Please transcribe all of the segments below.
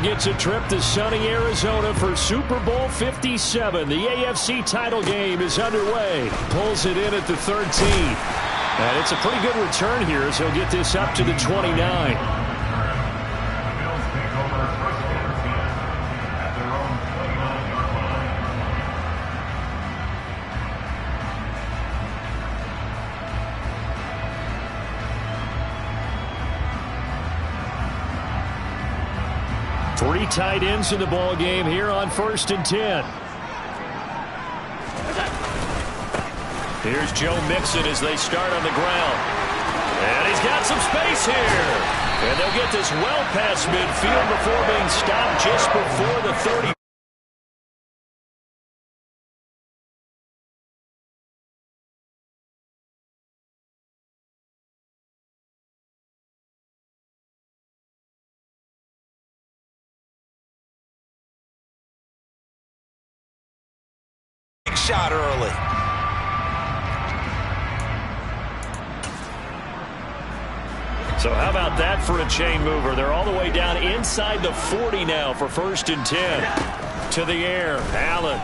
gets a trip to sunny Arizona for Super Bowl 57. The AFC title game is underway. Pulls it in at the 13. And it's a pretty good return here as he'll get this up to the 29. Three tight ends in the ball game here on 1st and 10. Here's Joe Mixon as they start on the ground. And he's got some space here. And they'll get this well past midfield before being stopped just before the 30. Shot early. So how about that for a chain mover? They're all the way down inside the 40 now for 1st and 10. To the air, Allen.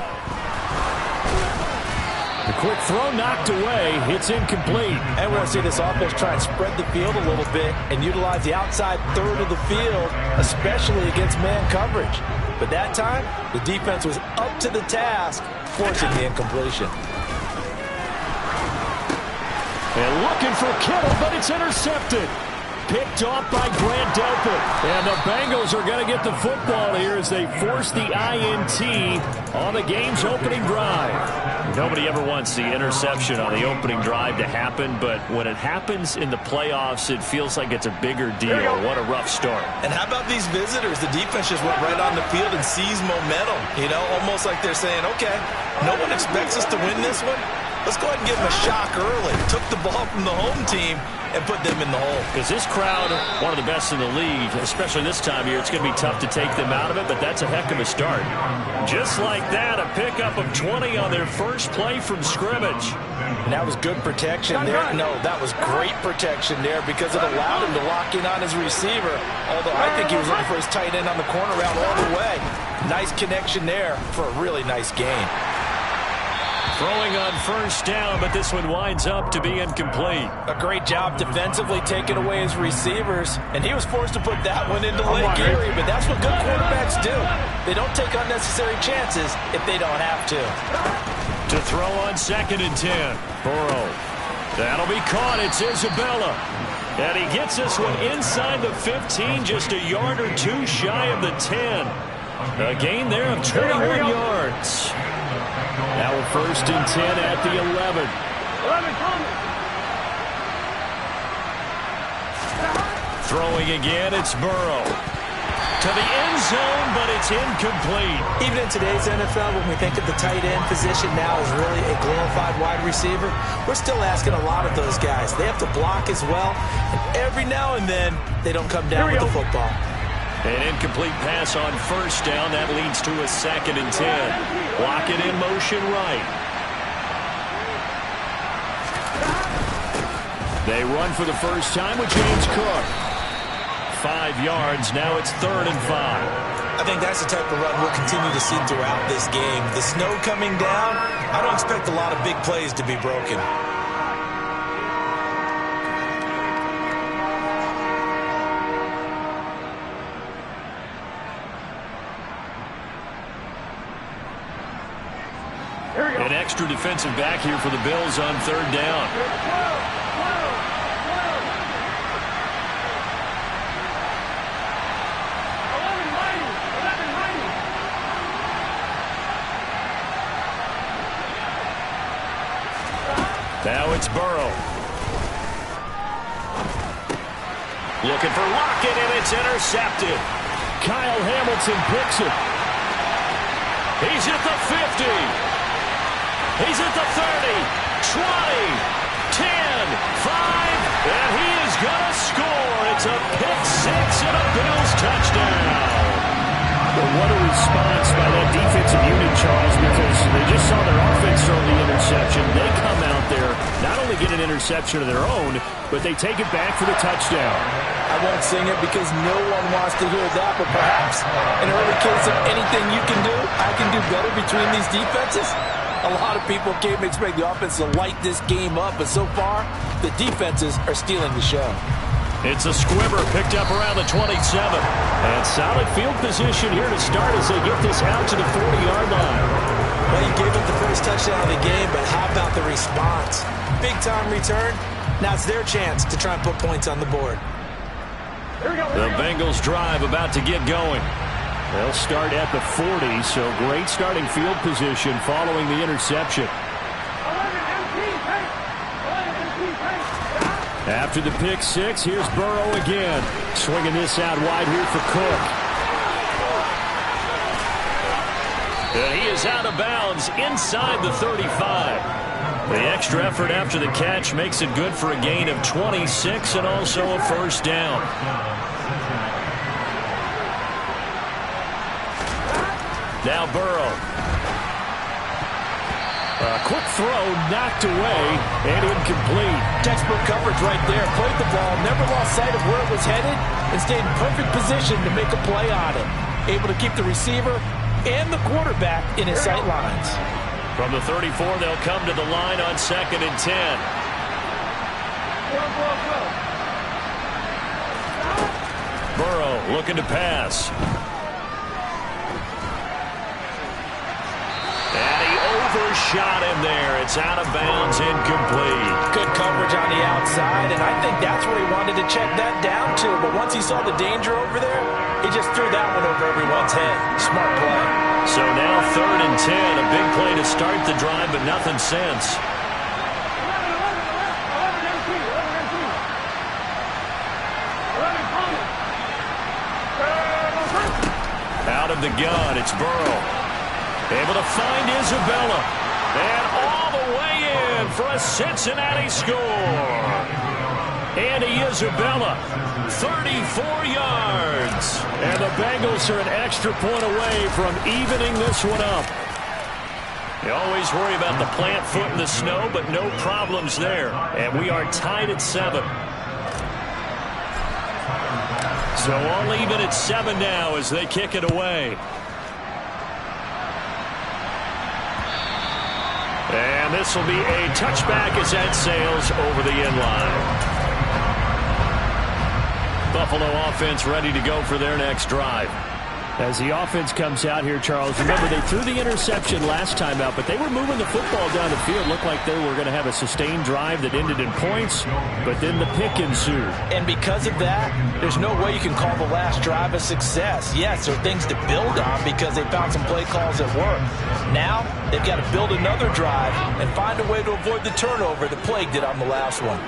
The quick throw knocked away. It's incomplete. And we're going to see this offense try and spread the field a little bit and utilize the outside third of the field, especially against man coverage. But that time, the defense was up to the task, forcing the incompletion. And looking for Kittle, but it's intercepted. Picked off by Grant Delpit. And the Bengals are going to get the football here as they force the INT on the game's opening drive. Nobody ever wants the interception on the opening drive to happen, but when it happens in the playoffs, it feels like it's a bigger deal. What a rough start. And how about these visitors? The defense just went right on the field and seized momentum. You know, almost like they're saying, okay, no one expects us to win this one. Let's go ahead and give them a shock early. Took the ball from the home team and put them in the hole. Because this crowd, one of the best in the league, especially this time of year, it's going to be tough to take them out of it, but that's a heck of a start. Just like that, a pickup of 20 on their first play from scrimmage. And that was good protection there. No, that was great protection there because it allowed him to lock in on his receiver, although I think he was looking for his tight end on the corner route all the way. Nice connection there for a really nice gain. Throwing on 1st down, but this one winds up to be incomplete. A great job defensively taking away his receivers, and he was forced to put that one into Lake Erie, but that's what good quarterbacks do. They don't take unnecessary chances if they don't have to. To throw on 2nd and 10. Burrow. That'll be caught. It's Isabella. And he gets this one inside the 15, just a yard or two shy of the 10. A gain there of 21 yards. Now a 1st and 10 at the 11. Throwing again, it's Burrow. To the end zone, but it's incomplete. Even in today's NFL, when we think of the tight end position now as really a glorified wide receiver, we're still asking a lot of those guys. They have to block as well, and every now and then, they don't come down with the football. An incomplete pass on 1st down. That leads to a 2nd and 10. Block it in motion right. They run for the first time with James Cook. 5 yards. Now it's 3rd and 5. I think that's the type of run we'll continue to see throughout this game. The snow coming down, I don't expect a lot of big plays to be broken. An extra defensive back here for the Bills on 3rd down. Now it's Burrow. Looking for Lockett, and it's intercepted. Kyle Hamilton picks it. He's at the 50. He's at the 30, 20, 10, 5, and he is going to score. It's a pick six and a Bills touchdown. The what a response by that defensive unit, Charles, because they just saw their offense throw the interception. They come out there, not only get an interception of their own, but they take it back for the touchdown. I won't sing it because no one wants to hear that, but perhaps an early case of anything you can do, I can do better between these defenses. A lot of people came to expect the offense to light this game up, but so far, the defenses are stealing the show. It's a squibber picked up around the 27. And solid field position here to start as they get this out to the 40-yard line. Well, you gave up the first touchdown of the game, but how about the response? Big-time return. Now it's their chance to try and put points on the board. The Bengals drive about to get going. They'll start at the 40, so great starting field position following the interception. After the pick six, here's Burrow again. Swinging this out wide here for Cook. And he is out of bounds inside the 35. The extra effort after the catch makes it good for a gain of 26 and also a first down. Now Burrow. A quick throw knocked away and incomplete. Textbook coverage right there. Played the ball, never lost sight of where it was headed, and stayed in perfect position to make a play on it. Able to keep the receiver and the quarterback in his sight lines. From the 34, they'll come to the line on 2nd and 10. Burrow looking to pass. Overshot him there. It's out of bounds, incomplete. Good coverage on the outside, and I think that's where he wanted to check that down to. But once he saw the danger over there, he just threw that one over everyone's head. Smart play. So now 3rd and 10. A big play to start the drive, but nothing since. Out of the gun, it's Burrow. Able to find Isabella. And all the way in for a Cincinnati score. Andy Isabella, 34 yards. And the Bengals are an extra point away from evening this one up. You always worry about the plant foot in the snow, but no problems there. And we are tied at 7. So all even at 7 now as they kick it away. And this will be a touchback as that sails over the end line. Buffalo offense ready to go for their next drive. As the offense comes out here, Charles, remember they threw the interception last time out, but they were moving the football down the field. Looked like they were going to have a sustained drive that ended in points, but then the pick ensued. And because of that, there's no way you can call the last drive a success. Yes, there are things to build on because they found some play calls that work. Now, they've got to build another drive and find a way to avoid the turnover that plagued it on the last one.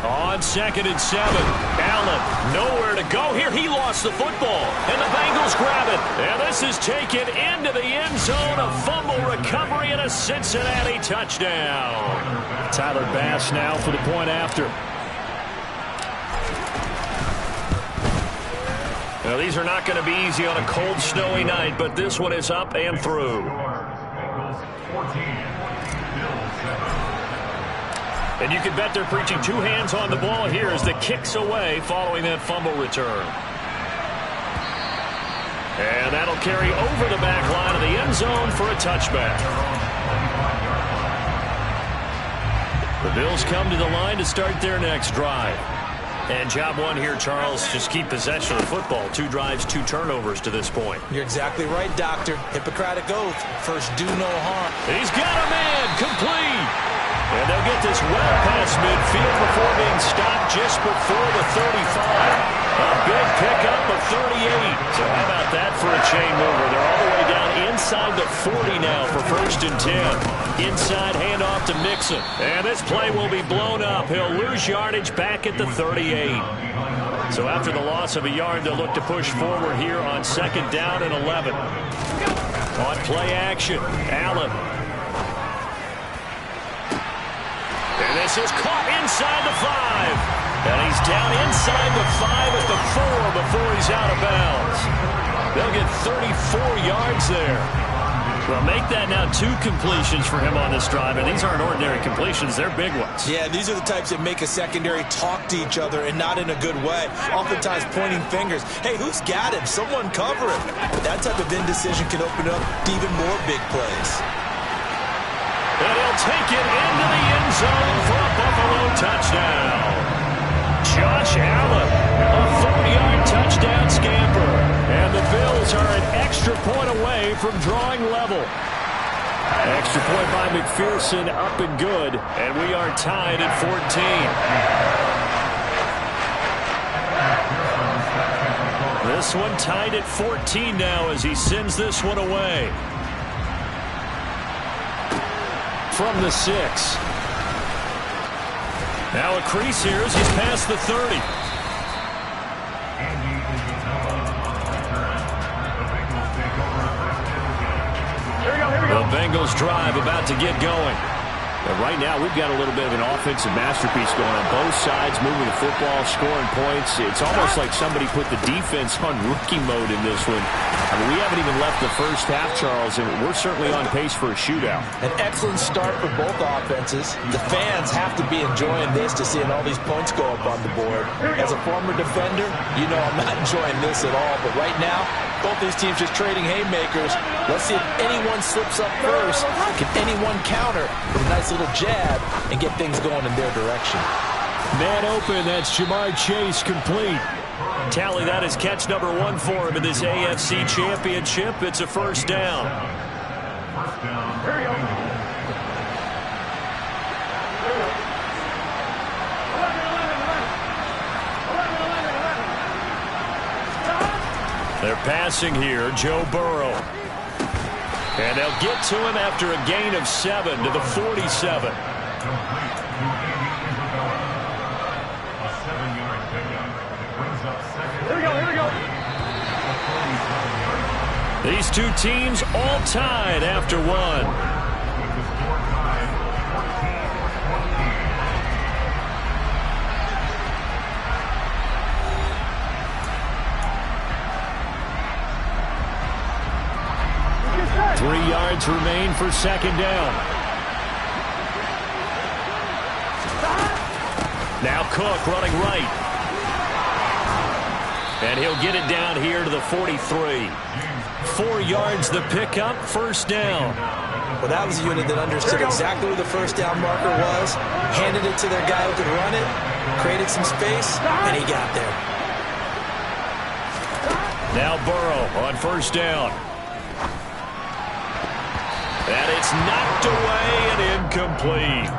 On 2nd and 7, Allen nowhere to go here. He lost the football, and the Bengals grab it. And this is taken into the end zone. A fumble recovery and a Cincinnati touchdown. Tyler Bass now for the point after. Now, these are not going to be easy on a cold, snowy night, but this one is up and through. And you can bet they're preaching 2 hands on the ball here as the kick's away following that fumble return. And that'll carry over the back line of the end zone for a touchback. The Bills come to the line to start their next drive. And job one here, Charles, just keep possession of the football. 2 drives, 2 turnovers to this point. You're exactly right, Doctor. Hippocratic oath. First, do no harm. He's got a man. Complete. And they'll get this well past midfield before being stopped just before the 35. A big pickup of 38. So how about that for a chain mover? They're all the way down inside the 40 now for 1st and 10. Inside handoff to Mixon. And this play will be blown up. He'll lose yardage back at the 38. So after the loss of a yard, they'll look to push forward here on 2nd down and 11. On play action, Allen. And this is caught inside the 5. And he's down inside the 5 at the 4 before he's out of bounds. They'll get 34 yards there. Well, make that now 2 completions for him on this drive, and these aren't ordinary completions. They're big ones. Yeah, these are the types that make a secondary talk to each other and not in a good way. Oftentimes pointing fingers. Hey, who's got him? Someone cover him. That type of indecision can open up to even more big plays. And he'll take it into the end zone for a Buffalo touchdown. Josh Allen, a 40-yard touchdown scamper. And the Bills are an extra point away from drawing level. Extra point by McPherson, up and good. And we are tied at 14. This one tied at 14 now as he sends this one away. From the 6. Now a crease here as he's past the 30. The Bengals drive about to get going. But right now, we've got a little bit of an offensive masterpiece going on both sides, moving the football, scoring points. It's almost like somebody put the defense on rookie mode in this one. I mean, we haven't even left the first half, Charles, and we're certainly on pace for a shootout. An excellent start for both offenses. The fans have to be enjoying this to seeing all these points go up on the board. As a former defender, you know I'm not enjoying this at all. But right now, both these teams just trading haymakers. Let's see if anyone slips up first. Can anyone counter with a nice little jab and get things going in their direction? Man open, that's Jamar Chase complete. Tally, that is catch number 1 for him in this AFC Championship. It's a first down. Here we go. They're passing here, Joe Burrow. And they'll get to him after a gain of 7 to the 47. Here we go. These two teams all tied after 1. Three yards remain for second down. Now Cook running right. And he'll get it down here to the 43. 4 yards the pickup, first down. Well, that was a unit that understood exactly where the first down marker was, handed it to their guy who could run it, created some space, and he got there. Now Burrow on first down. And it's knocked away and incomplete.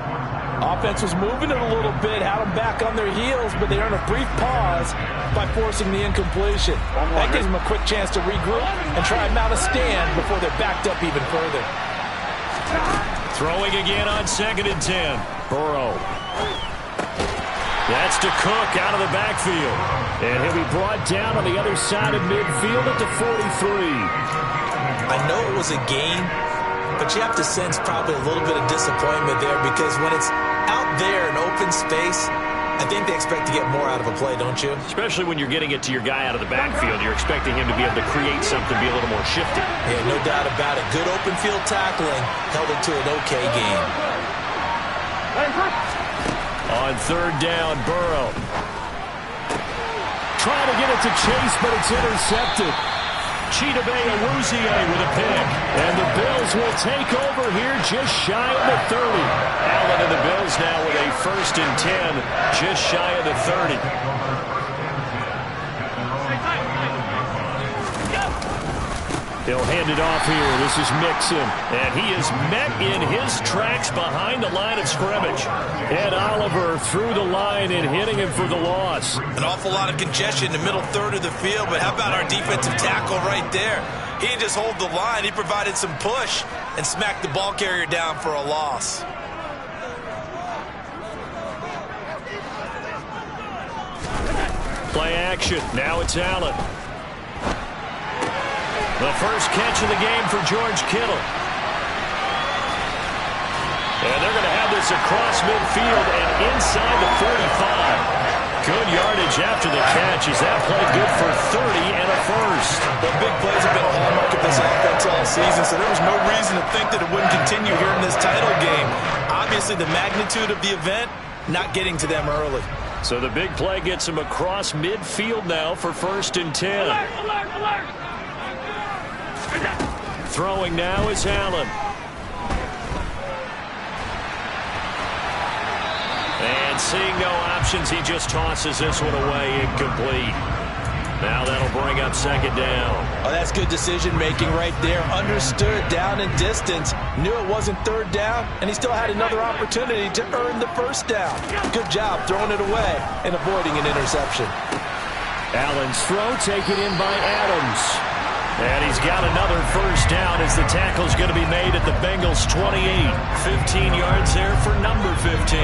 Offense was moving it a little bit, had them back on their heels, but they earned a brief pause by forcing the incompletion. That gives them a quick chance to regroup and try and mount a stand before they're backed up even further. Throwing again on 2nd and 10. Burrow. That's to Cook out of the backfield. And he'll be brought down on the other side of midfield at the 43. I know it was a gain, but you have to sense probably a little bit of disappointment there because when it's out there in open space, I think they expect to get more out of a play, don't you? Especially when you're getting it to your guy out of the backfield. You're expecting him to be able to create something, be a little more shifty. Yeah, no doubt about it. Good open field tackling held it to an okay game. On 3rd down, Burrow. Trying to get it to Chase, but it's intercepted. Chidobe Awuzie with a pick. And the Bills will take over here just shy of the 30. Allen and the Bills now with a 1st and 10, just shy of the 30. He'll hand it off here. This is Mixon. And he is met in his tracks behind the line of scrimmage. Ed Oliver through the line and hitting him for the loss. An awful lot of congestion in the middle third of the field, but how about our defensive tackle right there? He didn't just hold the line. He provided some push and smacked the ball carrier down for a loss. Play action. Now it's Allen. The first catch of the game for George Kittle. And they're going to have this across midfield and inside the 45. Good yardage after the catch. Is that play good for 30 and a first? The big plays have been a this offense all season, so there was no reason to think that it wouldn't continue here in this title game. Obviously, the magnitude of the event not getting to them early. So the big play gets him across midfield now for 1st and 10. Alert. Throwing now is Allen. And seeing no options, he just tosses this one away, incomplete. Now that'll bring up 2nd down. Oh, that's good decision-making right there. Understood down and distance. Knew it wasn't 3rd down, and he still had another opportunity to earn the 1st down. Good job throwing it away and avoiding an interception. Allen's throw taken in by Adams. And he's got another 1st down as the tackle's going to be made at the Bengals 28. 15 yards there for number 15.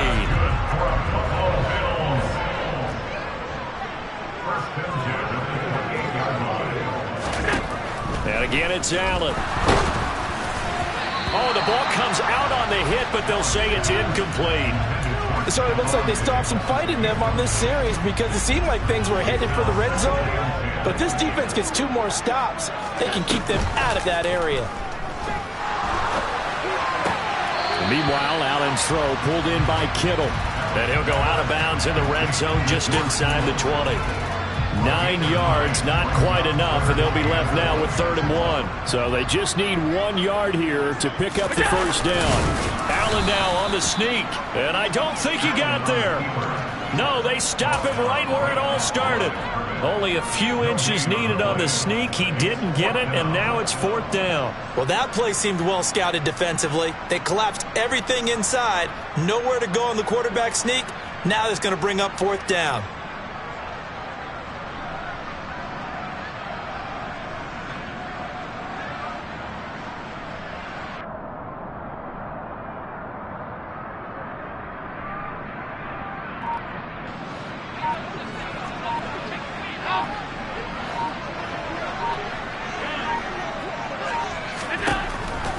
And again, it's Allen. Oh, the ball comes out on the hit, but they'll say it's incomplete. So it looks like they still have some fight in them on this series because it seemed like things were headed for the red zone. But this defense gets 2 more stops. They can keep them out of that area. Meanwhile, Allen's throw pulled in by Kittle. And he'll go out of bounds in the red zone just inside the 20. 9 yards, not quite enough, and they'll be left now with 3rd and 1. So they just need 1 yard here to pick up the 1st down. Allen now on the sneak, and I don't think he got there. No, they stop him right where it all started. Only a few inches needed on the sneak. He didn't get it, and now it's 4th down. Well, that play seemed well scouted defensively. They collapsed everything inside. Nowhere to go on the quarterback sneak. Now that's going to bring up 4th down.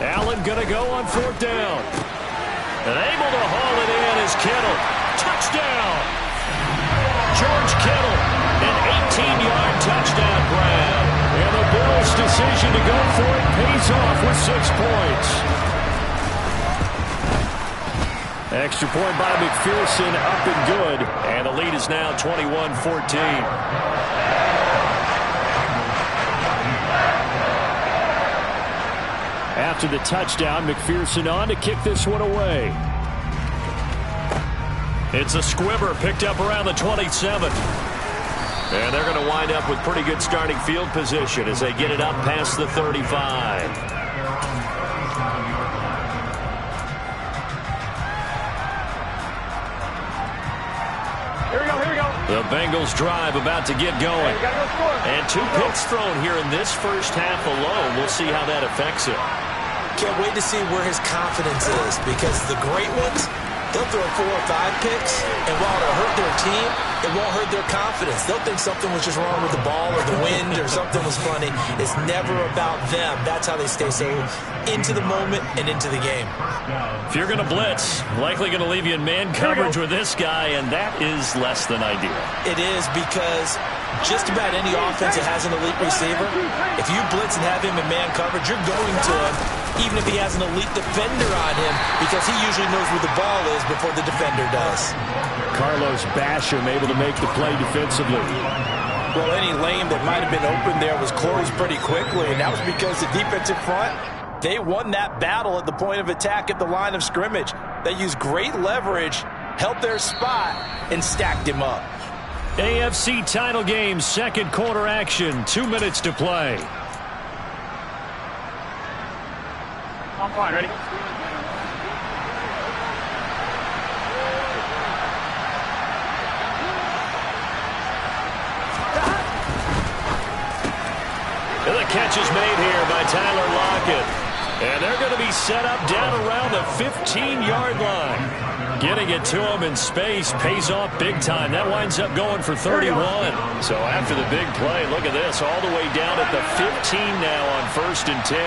Allen going to go on 4th down. And able to haul it in is Kittle. Touchdown! George Kittle, an 18-yard touchdown grab. And the Bills' decision to go for it pays off with 6 points. Extra point by McPherson, up and good. And the lead is now 21-14. After the touchdown, McPherson on to kick this one away. It's a squibber picked up around the 27. And they're going to wind up with pretty good starting field position as they get it up past the 35. Here we go. The Bengals drive about to get going. And 2 picks thrown here in this first half alone. We'll see how that affects it. Can't wait to see where his confidence is because the great ones, they'll throw 4 or 5 picks, and while it'll hurt their team, it won't hurt their confidence. They'll think something was just wrong with the ball or the wind or something was funny. It's never about them. That's how they stay so into the moment and into the game. If you're going to blitz, likely going to leave you in man coverage with this guy, and that is less than ideal. It is because just about any offense that has an elite receiver, if you blitz and have him in man coverage, you're going to him, even if he has an elite defender on him, because he usually knows where the ball is before the defender does. Carlos Basham able to make the play defensively. Well, any lane that might have been open there was closed pretty quickly, and that was because the defensive front, they won that battle at the point of attack at the line of scrimmage. They used great leverage, held their spot, and stacked him up. AFC title game, 2nd quarter action, 2 minutes to play. I'm fine, ready? And the catch is made here by Tyler Lockett. And they're going to be set up down around the 15-yard line. Getting it to him in space pays off big time. That winds up going for 31. So after the big play, look at this, all the way down at the 15 now on 1st and 10.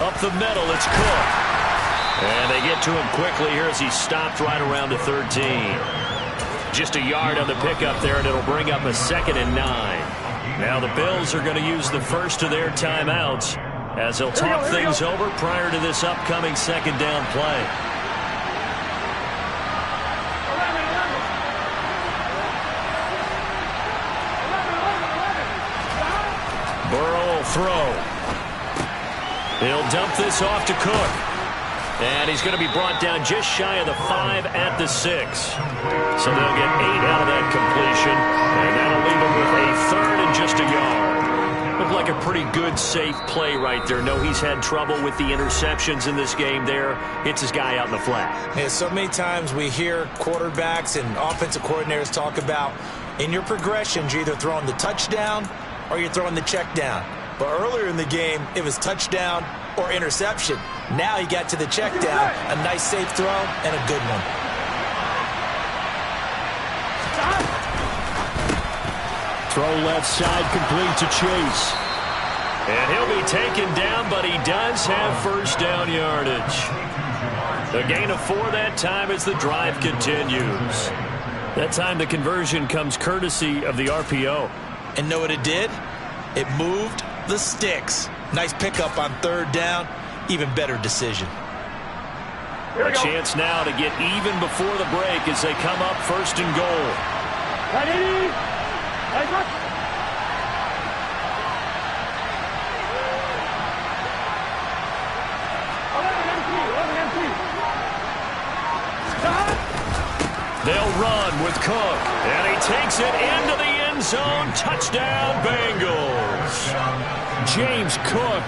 Up the middle, it's Cook. And they get to him quickly here as he stopped right around the 13. Just a yard on the pickup there, and it'll bring up a 2nd and 9. Now the Bills are going to use the first of their timeouts as they'll talk things over prior to this upcoming second down play. Burrow will throw. He'll dump this off to Cook. And he's going to be brought down just shy of the 5 at the 6. So they'll get 8 out of that completion. And that'll leave him with a third and just a yard. Looked like a pretty good, safe play right there. No, he's had trouble with the interceptions in this game there. Hits his guy out in the flat. Yeah, so many times we hear quarterbacks and offensive coordinators talk about in your progressions, you're either throwing the touchdown or you're throwing the check down. But earlier in the game, it was touchdown or interception. Now he got to the check down, a nice safe throw, and a good one. Throw left side complete to Chase. And he'll be taken down, but he does have first down yardage. A gain of 4 that time as the drive continues. That time the conversion comes courtesy of the RPO. And know what it did? It moved the sticks. Nice pickup on third down. Even better decision. A chance now to get even before the break as they come up first and goal. They'll run with Cook. And he takes it into the end zone. Touchdown, Bengals. James Cook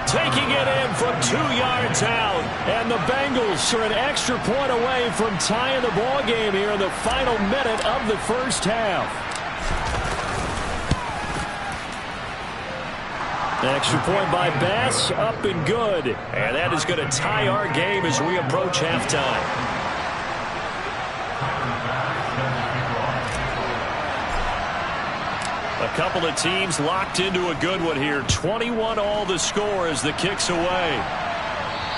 taking it in from 2 yards out. And the Bengals are an extra point away from tying the ball game here in the final minute of the first half. Extra point by Bass, up and good. And that is going to tie our game as we approach halftime. A couple of teams locked into a good one here. 21 all the score as the kick's away.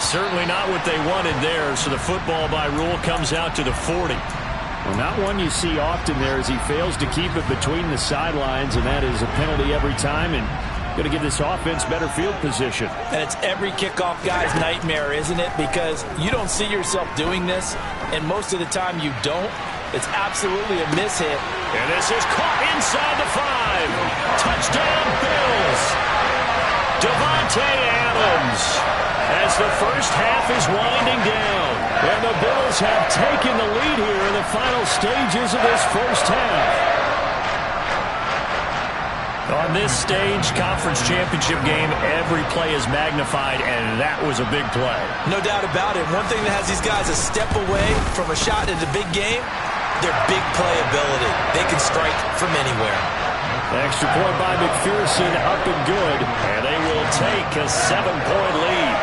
Certainly not what they wanted there, so the football by rule comes out to the 40. Well, not one you see often there as he fails to keep it between the sidelines, and that is a penalty every time, and going to give this offense better field position. And it's every kickoff guy's nightmare, isn't it? Because you don't see yourself doing this, and most of the time you don't. It's absolutely a mishit. And this is caught inside the 5. Touchdown, Bills. Devontae Adams as the first half is winding down. And the Bills have taken the lead here in the final stages of this first half. On this stage, conference championship game, every play is magnified, and that was a big play. No doubt about it. One thing that has these guys a step away from a shot in the big game, their big playability. They can strike from anywhere. Extra point by McPherson, up and good, and they will take a 7-point lead.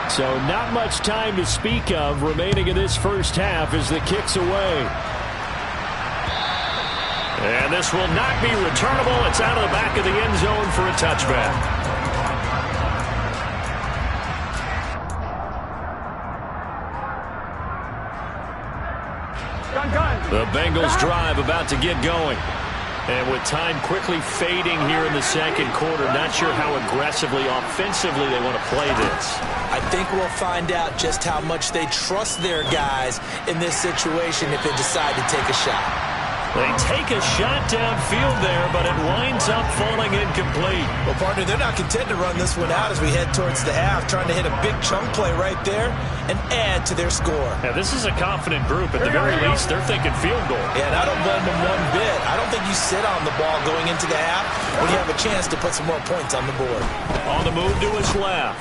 So not much time to speak of remaining in this first half as the kick's away. And this will not be returnable. It's out of the back of the end zone for a touchback. The Bengals drive about to get going. And with time quickly fading here in the second quarter, not sure how aggressively, offensively they want to play this. I think we'll find out just how much they trust their guys in this situation if they decide to take a shot. They take a shot downfield there, but it winds up falling incomplete. Well, partner, they're not content to run this one out as we head towards the half, trying to hit a big chunk play right there and add to their score. Yeah, this is a confident group. At the very least, they're thinking field goal. Yeah, and I don't blame them one bit. I don't think you sit on the ball going into the half when you have a chance to put some more points on the board. On the move to his left.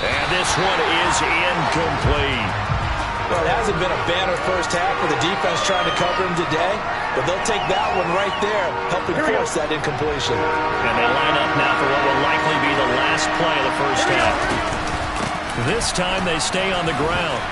And this one is incomplete. Well, it hasn't been a banner first half for the defense trying to cover him today, but they'll take that one right there, helping force that incompletion. And they line up now for what will likely be the last play of the first half. This time they stay on the ground.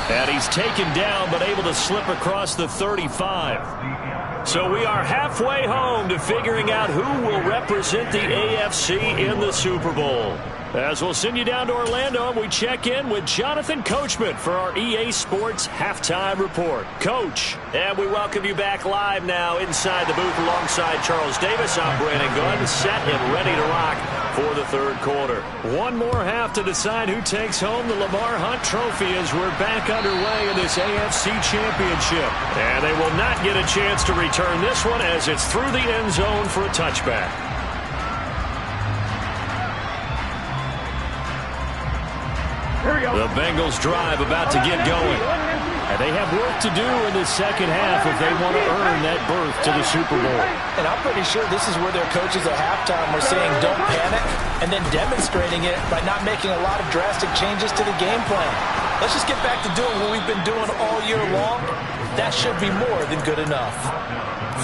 And he's taken down but able to slip across the 35. So we are halfway home to figuring out who will represent the AFC in the Super Bowl. As we'll send you down to Orlando, and we check in with Jonathan Coachman for our EA Sports Halftime Report. Coach, and we welcome you back live now inside the booth alongside Charles Davis. I'm Brandon Gunn, set and ready to rock for the third quarter. One more half to decide who takes home the Lamar Hunt Trophy as we're back underway in this AFC Championship. And they will not get a chance to return this one as it's through the end zone for a touchback. The Bengals drive about to get going. And they have work to do in the second half if they want to earn that berth to the Super Bowl. And I'm pretty sure this is where their coaches at halftime were saying don't panic and then demonstrating it by not making a lot of drastic changes to the game plan. Let's just get back to doing what we've been doing all year long. That should be more than good enough.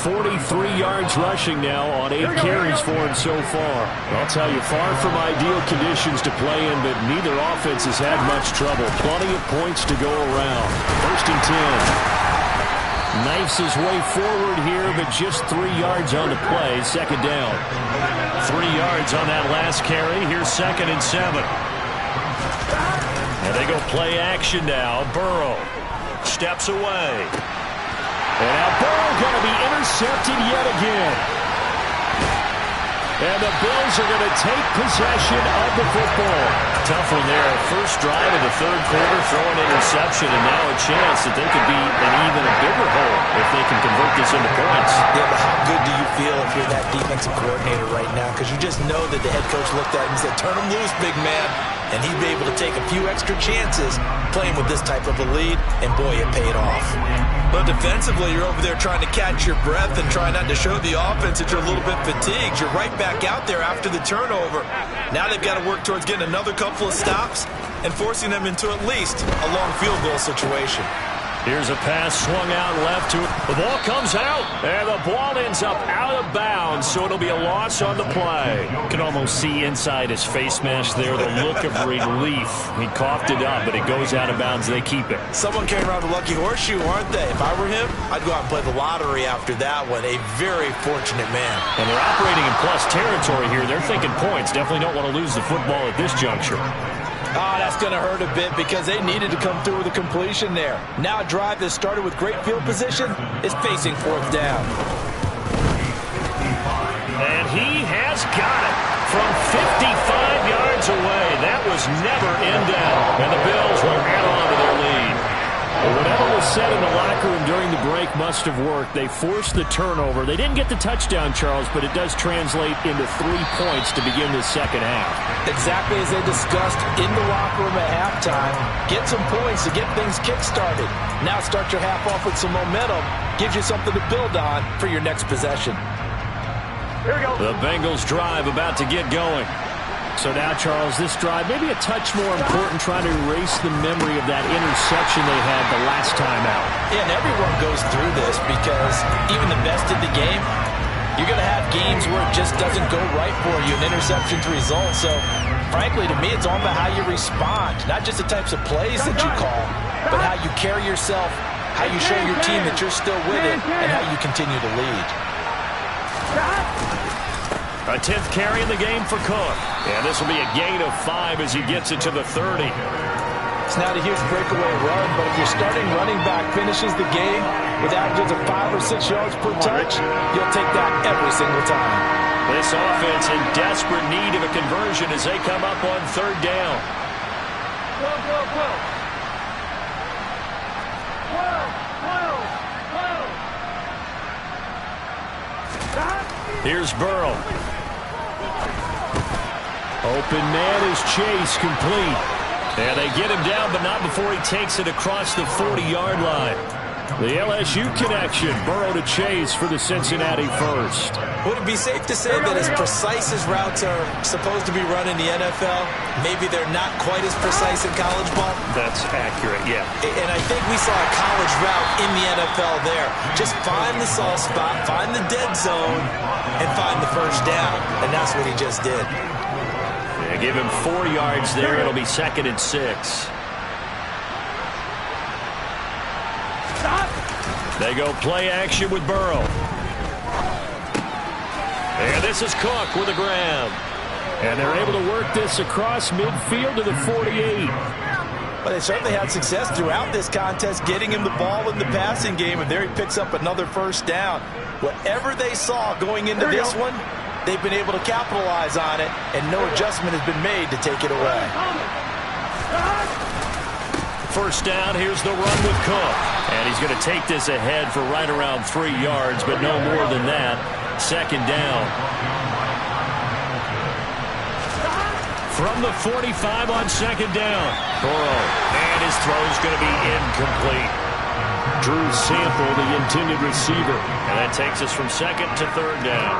43 yards rushing now on 8 carries for him so far. I'll tell you, far from ideal conditions to play in, but neither offense has had much trouble. Plenty of points to go around. 1st and 10. Knifes his way forward here, but just 3 yards on the play. 2nd down. 3 yards on that last carry. Here's 2nd and 7. And they go play action now. Burrow steps away. And now Burrow going to be intercepted yet again. And the Bills are going to take possession of the football. Tough one there. First drive of the third quarter, throw an interception, and now a chance that they could be in even a bigger hole if they can convert this into points. Yeah, but how good do you feel if you're that defensive coordinator right now? Because you just know that the head coach looked at him and said, turn him loose, big man. And he'd be able to take a few extra chances playing with this type of a lead, and boy, it paid off. But defensively, you're over there trying to catch your breath and try not to show the offense that you're a little bit fatigued. You're right back out there after the turnover. Now they've got to work towards getting another couple of stops and forcing them into at least a long field goal situation. Here's a pass swung out left to it. The ball comes out, and the ball ends up out of bounds, so it'll be a loss on the play. You can almost see inside his face mask there the look of relief. He coughed it up, but it goes out of bounds. They keep it. Someone came around a lucky horseshoe, aren't they? If I were him, I'd go out and play the lottery after that one. A very fortunate man. And they're operating in plus territory here. They're thinking points. Definitely don't want to lose the football at this juncture. Oh, that's going to hurt a bit because they needed to come through with a completion there. Now a drive that started with great field position is facing 4th down. And he has got it from 55 yards away. That was never in doubt. And the Bills will add on to their lead. Whatever was said in the locker room during the break must have worked. They forced the turnover. They didn't get the touchdown, Charles, but it does translate into 3 points to begin the second half. Exactly as they discussed in the locker room at halftime. Get some points to get things kick-started. Now start your half off with some momentum. Gives you something to build on for your next possession. Here we go. The Bengals drive about to get going. So now, Charles, this drive maybe a touch more important, trying to erase the memory of that interception they had the last time out. Yeah, and everyone goes through this because even the best in the game, you're going to have games where it just doesn't go right for you, an interception's result. So, frankly, to me, it's all about how you respond, not just the types of plays that you call, but how you carry yourself, how you show your team that you're still with it, and how you continue to lead. A 10th carry in the game for Cook. And this will be a gain of 5 as he gets it to the 30. It's not a huge breakaway run, but if your starting running back finishes the game with averages of 5 or 6 yards per touch, you'll take that every single time. This offense in desperate need of a conversion as they come up on 3rd down. Go, go, go. Here's Burrow. Open man is Chase, complete. And they get him down, but not before he takes it across the 40-yard line. The LSU connection, Burrow to Chase for the Cincinnati first. Would it be safe to say that as precise as routes are supposed to be run in the NFL, maybe they're not quite as precise in college ball? That's accurate, yeah. And I think we saw a college route in the NFL there. Just find the soft spot, find the dead zone, and find the first down. And that's what he just did. Yeah, give him 4 yards there. It'll be 2nd and 6. They go play action with Burrow. And this is Cook with a grab. And they're able to work this across midfield to the 48. But they certainly had success throughout this contest, getting him the ball in the passing game, and there he picks up another first down. Whatever they saw going into this one, they've been able to capitalize on it, and no adjustment has been made to take it away. First down, here's the run with Cook. And he's going to take this ahead for right around 3 yards, but no more than that. Second down. From the 45 on second down. Burrow. And his throw's going to be incomplete. Drew Sample, the intended receiver. And that takes us from second to third down.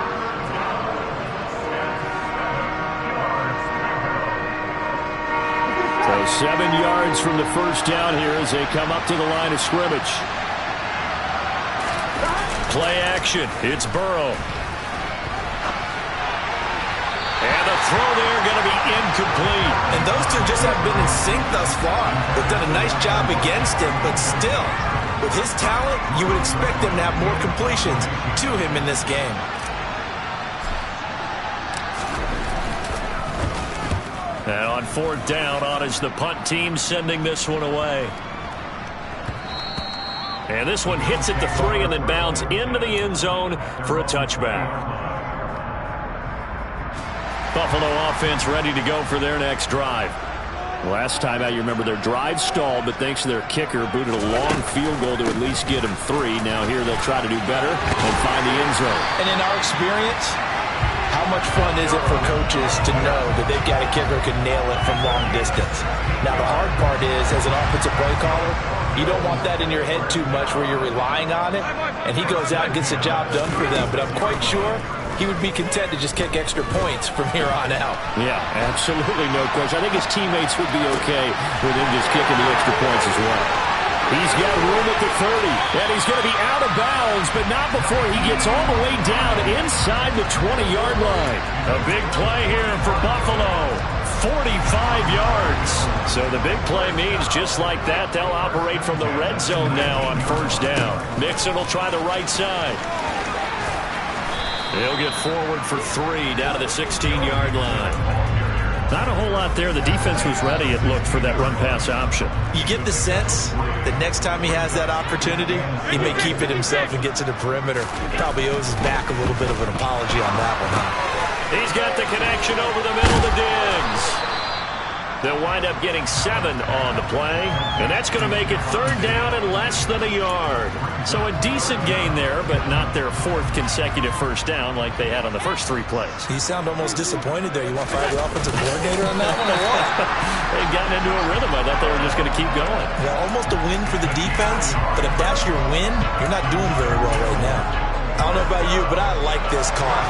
So 7 yards from the first down here as they come up to the line of scrimmage. Play action. It's Burrow. And the throw there going to be incomplete. And those two just haven't been in sync thus far. They've done a nice job against him, but still, with his talent, you would expect them to have more completions to him in this game. And on fourth down, on is the punt team sending this one away. And this one hits at the 3 and then bounds into the end zone for a touchback. Buffalo offense ready to go for their next drive. Last time out, you remember their drive stalled, but thanks to their kicker, booted a long field goal to at least get them 3. Now here they'll try to do better and find the end zone. And in our experience, how much fun is it for coaches to know that they've got a kicker who can nail it from long distance? Now the hard part is, as an offensive play caller, you don't want that in your head too much where you're relying on it, and he goes out and gets the job done for them. But I'm quite sure he would be content to just kick extra points from here on out. Yeah, absolutely no question. I think his teammates would be okay with him just kicking the extra points as well. He's got room at the 30, and he's going to be out of bounds, but not before he gets all the way down inside the 20-yard line. A big play here for Buffalo. 45 yards. So the big play means just like that, they'll operate from the red zone now on first down. Mixon will try the right side. They'll get forward for 3 down to the 16-yard line. Not a whole lot there. The defense was ready, it looked, for that run-pass option. You get the sense that next time he has that opportunity, he may keep it himself and get to the perimeter. Probably owes his back a little bit of an apology on that one, huh? He's got the connection over the middle to Diggs. They'll wind up getting 7 on the play, and that's going to make it third down and less than a yard. So a decent gain there, but not their 4th consecutive first down like they had on the first 3 plays. You sound almost disappointed there. You want to fire the offensive coordinator on that one or what? They've gotten into a rhythm. I thought they were just going to keep going. Yeah, almost a win for the defense, but if that's your win, you're not doing very well right now. I don't know about you, but I like this call.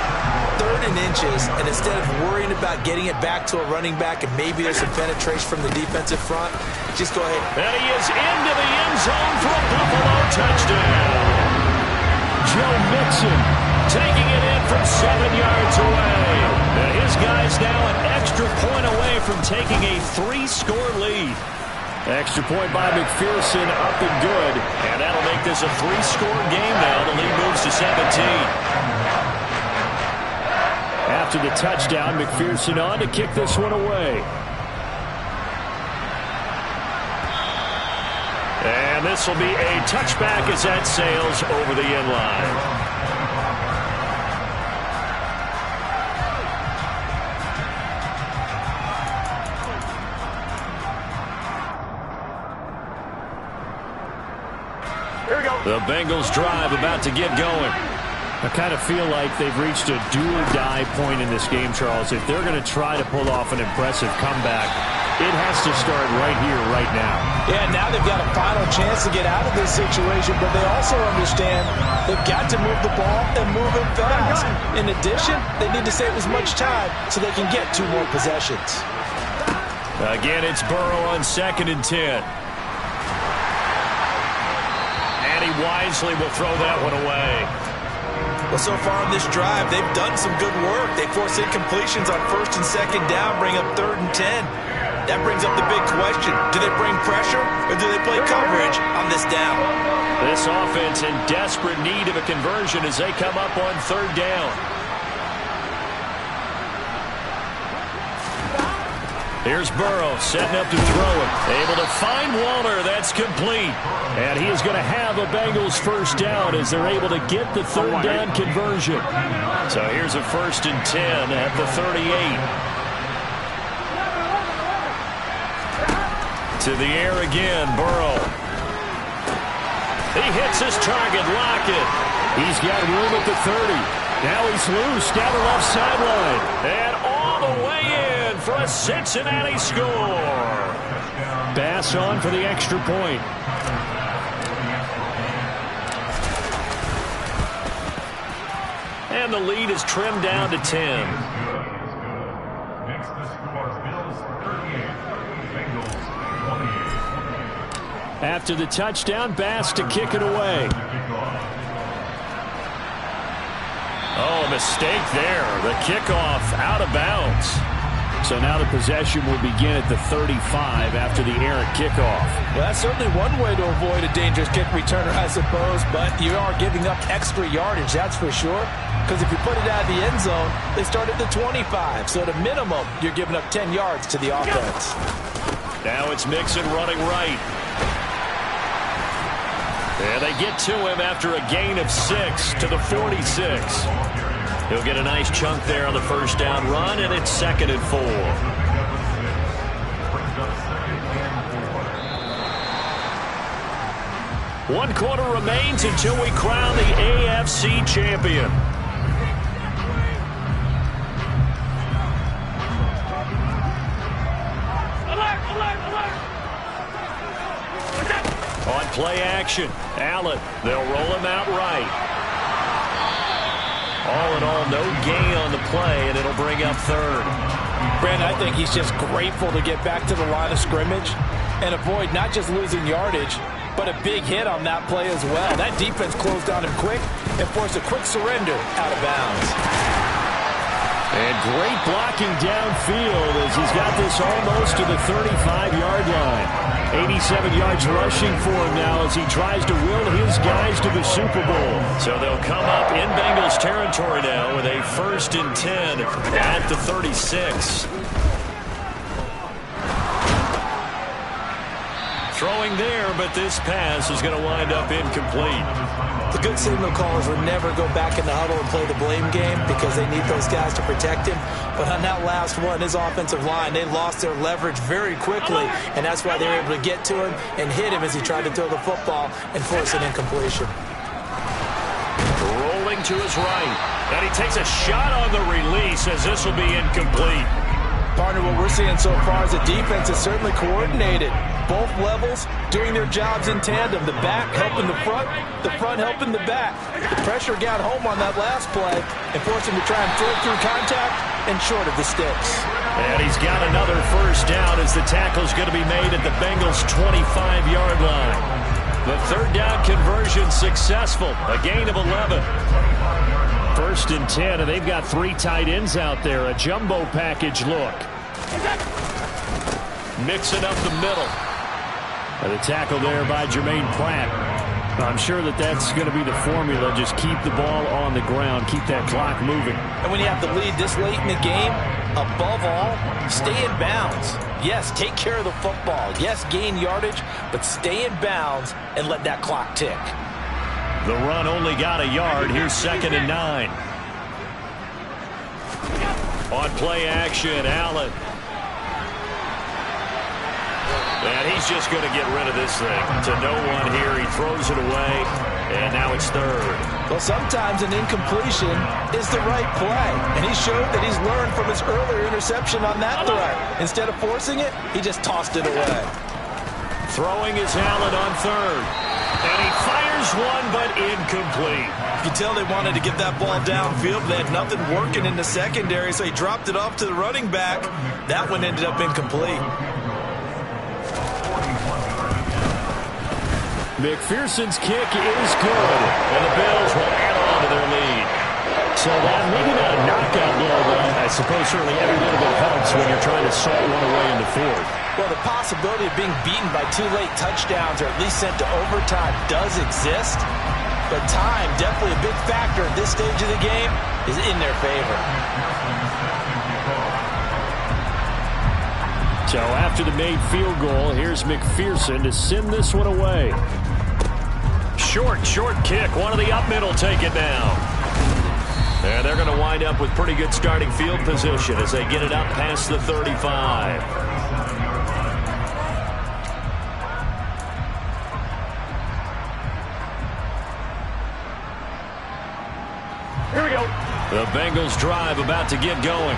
3rd and inches, and instead of worrying about getting it back to a running back and maybe there's some penetration from the defensive front, just go ahead. And he is into the end zone for a Buffalo touchdown. Joe Mixon taking it in from 7 yards away. And his guy's now an extra point away from taking a 3-score lead. Extra point by McPherson, up and good. And that'll make this a 3-score game now. The lead moves to 17. After the touchdown, McPherson on to kick this one away. And this will be a touchback as that sails over the end line. The Bengals drive about to get going. I kind of feel like they've reached a do-or-die point in this game, Charles. If they're going to try to pull off an impressive comeback, it has to start right here, right now. Yeah, now they've got a final chance to get out of this situation, but they also understand they've got to move the ball and move it fast. In addition, they need to save as much time so they can get 2 more possessions. Again, it's Burrow on 2nd and 10. And he wisely will throw that one away. Well, so far on this drive, they've done some good work. They force incompletions on 1st and 2nd down, bring up 3rd and 10. that brings up the big question. Do they bring pressure or do they play coverage on this down? This offense in desperate need of a conversion as they come up on third down. Here's Burrow setting up to throw it. Able to find Waller. That's complete. And he is going to have a Bengals first down as they're able to get the third down conversion. So here's a 1st and 10 at the 38. To the air again, Burrow. He hits his target, Lockett. He's got room at the 30. Now he's loose down the left sideline. And all the way in for a Cincinnati score. Bass on for the extra point. And the lead is trimmed down to 10. After the touchdown, Bass to kick it away. Oh, a mistake there. The kickoff out of bounds. So now the possession will begin at the 35 after the errant kickoff. Well, that's certainly one way to avoid a dangerous kick returner, I suppose, but you are giving up extra yardage, that's for sure. Because if you put it out of the end zone, they start at the 25. So at a minimum, you're giving up 10 yards to the offense. Now it's Mixon running right. And they get to him after a gain of 6 to the 46. He'll get a nice chunk there on the first down run, and it's 2nd and 4. One quarter remains until we crown the AFC champion. On play action, Allen. They'll roll him out right. All in all, no gain on the play, and it'll bring up 3rd. Brandon, I think he's just grateful to get back to the line of scrimmage and avoid not just losing yardage, but a big hit on that play as well. That defense closed on him quick and forced a quick surrender out of bounds. And great blocking downfield as he's got this almost to the 35-yard line. 87 yards rushing for him now as he tries to will his guys to the Super Bowl. So they'll come up in Bengals territory now with a 1st and 10 at the 36. Throwing there, but this pass is going to wind up incomplete. The good signal callers would never go back in the huddle and play the blame game because they need those guys to protect him. But on that last one, his offensive line, they lost their leverage very quickly, and that's why they were able to get to him and hit him as he tried to throw the football and force an incompletion. Rolling to his right, and he takes a shot on the release as this will be incomplete. Partner, what we're seeing so far is the defense is certainly coordinated. Both levels doing their jobs in tandem. The back helping the front helping the back. The pressure got home on that last play and forced him to try and throw through contact and short of the sticks. And he's got another first down as the tackle's going to be made at the Bengals' 25-yard line. The 3rd down conversion successful. A gain of 11. 1st and 10, and they've got 3 tight ends out there. A jumbo package look. Mixing up the middle. And the tackle there by Jermaine Pratt. I'm sure that that's going to be the formula. Just keep the ball on the ground. Keep that clock moving. And when you have the lead this late in the game, above all, stay in bounds. Yes, take care of the football. Yes, gain yardage, but stay in bounds and let that clock tick. The run only got a yard. Here's 2nd and 9. On play action, Allen. And he's just going to get rid of this thing. To no one here. He throws it away. And now it's 3rd. Well, sometimes an incompletion is the right play. And he showed that he's learned from his earlier interception on that throw. Instead of forcing it, he just tossed it away. Throwing is Allen on 3rd. And he fires one, but incomplete. You can tell they wanted to get that ball downfield. They had nothing working in the secondary, so he dropped it off to the running back. That one ended up incomplete. McPherson's kick is good, and the Bills will add on to their lead. So that maybe not a knockout blow, but I suppose certainly every little bit helps when you're trying to salt one away in the fourth. Well, the possibility of being beaten by 2 late touchdowns or at least sent to overtime does exist. But time, definitely a big factor at this stage of the game, is in their favor. So after the made field goal, here's McPherson to send this one away. Short kick. One of the up middle take it down. And they're going to wind up with pretty good starting field position as they get it up past the 35. Here we go. The Bengals drive about to get going.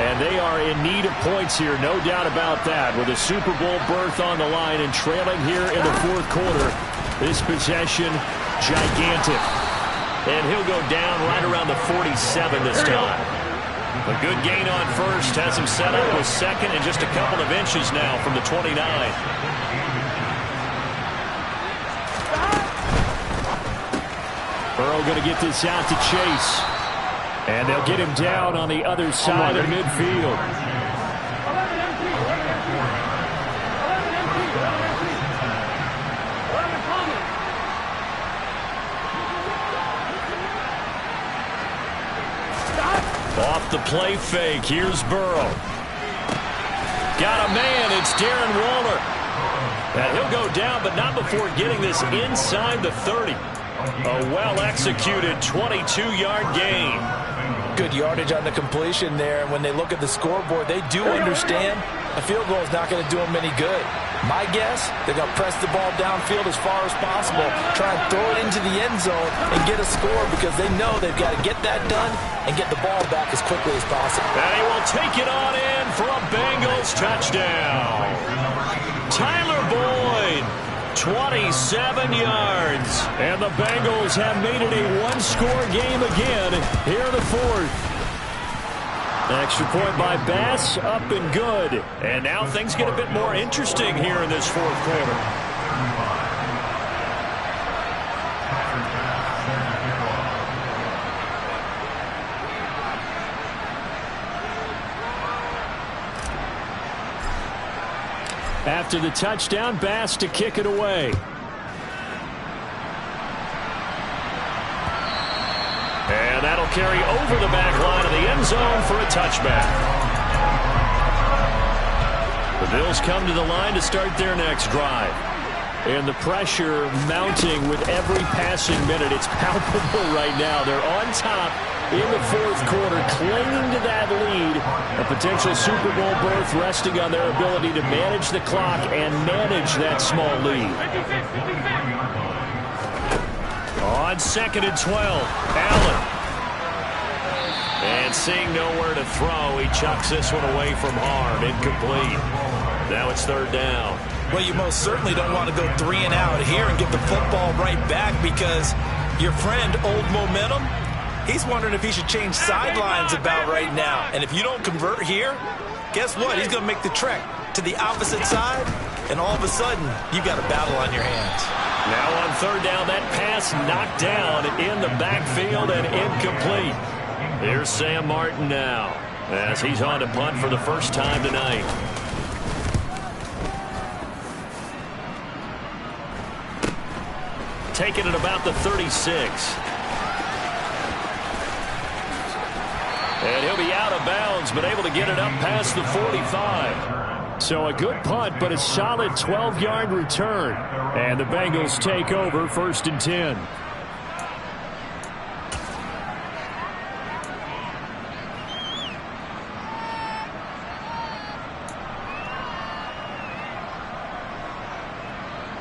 And they are in need of points here, no doubt about that. With a Super Bowl berth on the line and trailing here in the fourth quarter. This possession, gigantic. And he'll go down right around the 47 this time. A good gain on first has him set up with second and just a couple of inches now from the 29. Burrow going to get this out to Chase. And they'll get him down on the other side of midfield. Off the play fake. Here's Burrow. Got a man. It's Darren Waller. And he'll go down, but not before getting this inside the 30. A well-executed 22-yard gain. Good yardage on the completion there. And when they look at the scoreboard, they do understand a field goal is not going to do them any good. My guess, they're going to press the ball downfield as far as possible, try and throw it into the end zone and get a score because they know they've got to get that done and get the ball back as quickly as possible. And he will take it on in for a Bengals touchdown. Tyler Boyd, 27 yards. And the Bengals have made it a one-score game again here in the fourth. Extra point by Bass, up and good. And now things get a bit more interesting here in this fourth quarter. After the touchdown, Bass to kick it away. And that'll carry over the back line of the end zone for a touchback. The Bills come to the line to start their next drive. And the pressure mounting with every passing minute. It's palpable right now. They're on top in the fourth quarter, clinging to that lead. A potential Super Bowl berth resting on their ability to manage the clock and manage that small lead. On 2nd and 12, Allen. And seeing nowhere to throw, he chucks this one away from harm. Incomplete. Now it's 3rd down. Well, you most certainly don't want to go 3 and out here and get the football right back because your friend, Old Momentum, he's wondering if he should change sidelines about right now. And if you don't convert here, guess what? He's going to make the trek to the opposite side, and all of a sudden, you've got a battle on your hands. Now on 3rd down, that pass knocked down in the backfield and incomplete. Here's Sam Martin now as he's on to punt for the first time tonight. Taking it about the 36. And he'll be out of bounds, but able to get it up past the 45. So a good punt, but a solid 12-yard return. And the Bengals take over 1st and 10.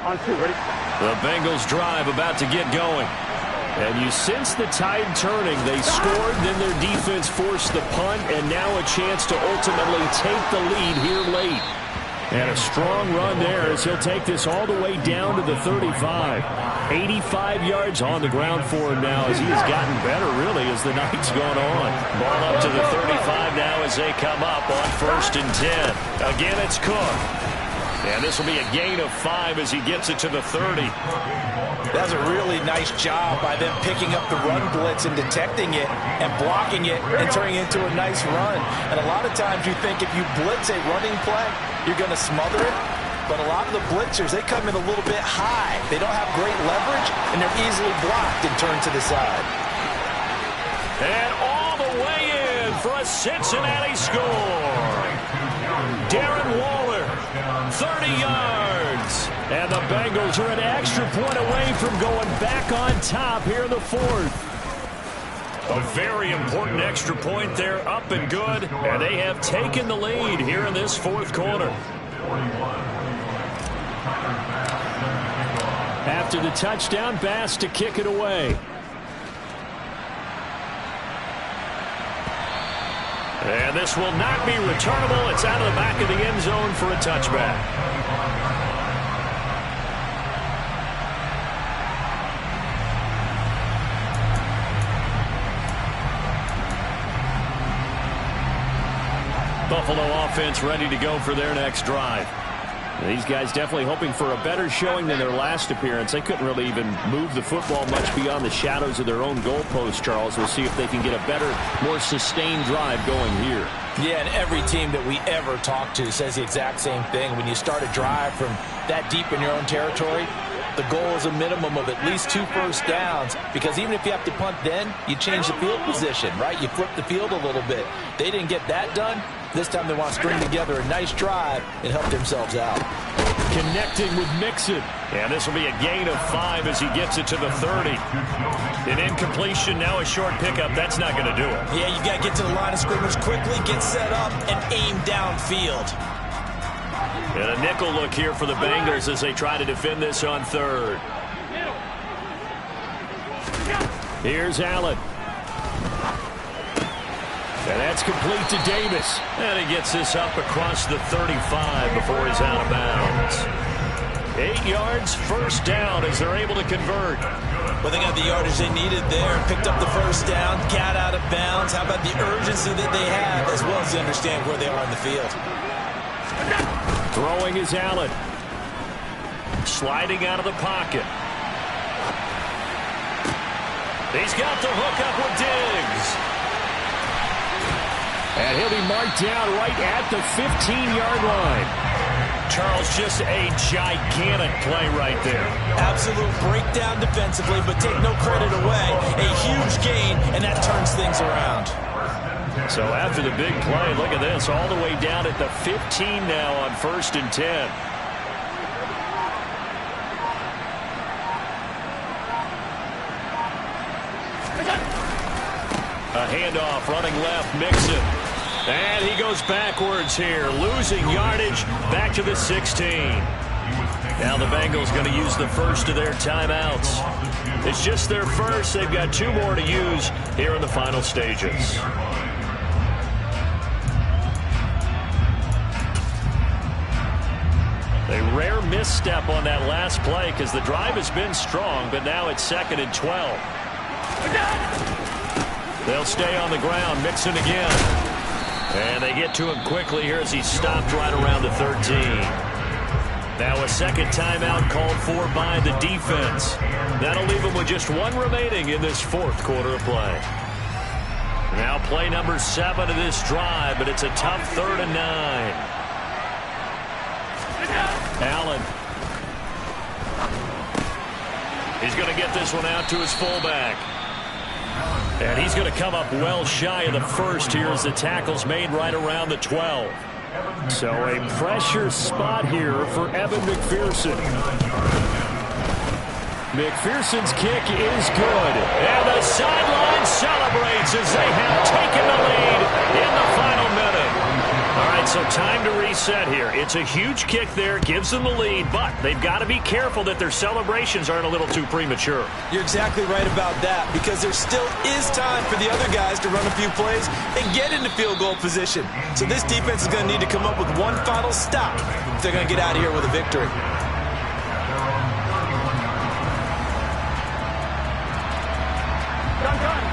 On 2, ready? The Bengals drive about to get going. And you sense the tide turning. They scored, then their defense forced the punt, and now a chance to ultimately take the lead here late. And a strong run there as he'll take this all the way down to the 35. 85 yards on the ground for him now as he has gotten better, really, as the night's gone on. Ball up to the 35 now as they come up on 1st and 10. Again, it's Cook. And this will be a gain of 5 as he gets it to the 30. That's a really nice job by them picking up the run blitz and detecting it and blocking it and turning it into a nice run. And a lot of times you think if you blitz a running play, you're going to smother it. But a lot of the blitzers, they come in a little bit high. They don't have great leverage, and they're easily blocked and turned to the side. And all the way in for a Cincinnati score. Darren Waller, 30 yards. And the Bengals are an extra point away from going back on top here in the fourth. A very important extra point there, up and good. And they have taken the lead here in this fourth quarter. After the touchdown, Bass to kick it away. And this will not be returnable. It's out of the back of the end zone for a touchback. Buffalo offense ready to go for their next drive. These guys definitely hoping for a better showing than their last appearance. They couldn't really even move the football much beyond the shadows of their own goalpost, Charles. We'll see if they can get a better, more sustained drive going here. Yeah, and every team that we ever talk to says the exact same thing. When you start a drive from that deep in your own territory, the goal is a minimum of at least 2 first downs, because even if you have to punt then, you change the field position, right? You flip the field a little bit. They didn't get that done. This time they want to string together a nice drive and help themselves out. Connecting with Mixon. And this will be a gain of 5 as he gets it to the 30. An incompletion, now a short pickup. That's not going to do it. Yeah, you got to get to the line of scrimmage quickly, get set up, and aim downfield. And a nickel look here for the Bengals as they try to defend this on third. Here's Allen. And that's complete to Davis. And he gets this up across the 35 before he's out of bounds. 8 yards, first down as they're able to convert. Well, they got the yardage they needed there. Picked up the first down, got out of bounds. How about the urgency that they have, as well as they understand where they are on the field. Throwing is Allen. Sliding out of the pocket. He's got the hook up with Diggs. And he'll be marked down right at the 15-yard line. Charles, just a gigantic play right there. Absolute breakdown defensively, but take no credit away. A huge gain, and that turns things around. So after the big play, look at this, all the way down at the 15 now on 1st and 10. A handoff, running left, Mixon. And he goes backwards here, losing yardage back to the 16. Now the Bengals going to use the first of their timeouts. It's just their first. They've got 2 more to use here in the final stages. A rare misstep on that last play because the drive has been strong, but now it's 2nd and 12. They'll stay on the ground. Mixon again. And they get to him quickly here as he's stopped right around the 13. Now a second timeout called for by the defense. That'll leave them with just 1 remaining in this 4th quarter of play. Now play number 7 of this drive, but it's a tough 3rd and 9. Allen. He's going to get this one out to his fullback. And he's going to come up well shy of the first here as the tackle's made right around the 12. So a pressure spot here for Evan McPherson. McPherson's kick is good. And the sideline celebrates as they have taken the lead in the final minute. All right, so time to reset here. It's a huge kick there, gives them the lead, but they've got to be careful that their celebrations aren't a little too premature. You're exactly right about that, because there still is time for the other guys to run a few plays and get into field goal position. So this defense is going to need to come up with one final stop if they're going to get out of here with a victory.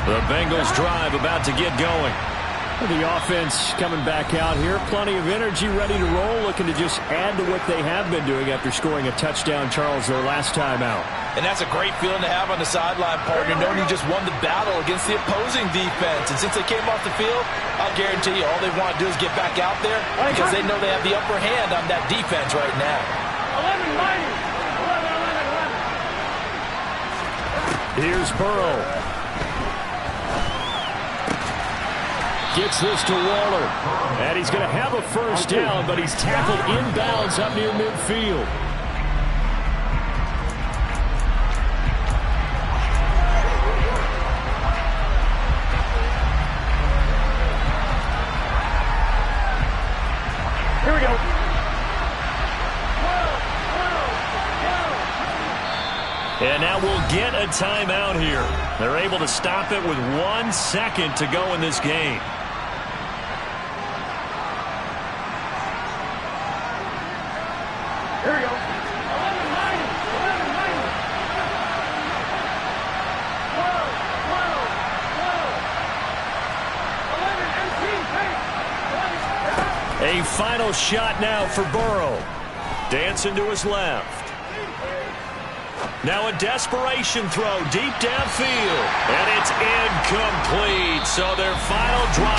The Bengals drive about to get going. The offense coming back out here. Plenty of energy, ready to roll, looking to just add to what they have been doing after scoring a touchdown, Charles, their last time out. And that's a great feeling to have on the sideline, partner, knowing you just won the battle against the opposing defense. And since they came off the field, I'll guarantee you all they want to do is get back out there because they know they have the upper hand on that defense right now. 11-9. Here's Burrow. Gets this to Waller. And he's going to have a first down, but he's tackled inbounds up near midfield. Here we go. And now we'll get a timeout here. They're able to stop it with 1 second to go in this game. Here we go. 11-9. 11-9. 12. 11-18. A final shot now for Burrow. Dancing to his left. Now a desperation throw deep downfield. And it's incomplete. So their final drive.